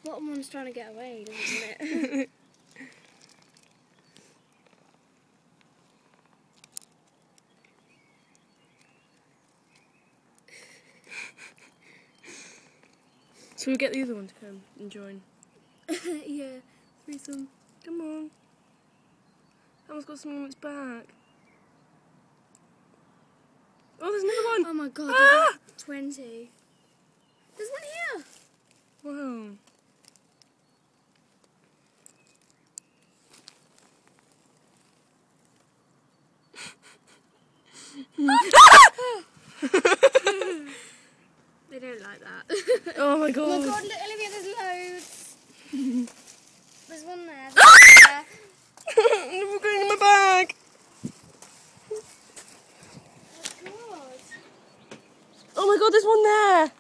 bottom one's trying to get away, doesn't it? So we get the other one to come and join. Yeah, threesome. Come on. That one's got something on its back. Oh, there's another one. Oh my god, Ah! there's like 20. There's one here. Wow. They don't like that. Oh my Oh god. my god, look, Olivia, there's loads. There's one there. There's one there. We're going in my bag. Oh god. Oh my god, there's one there.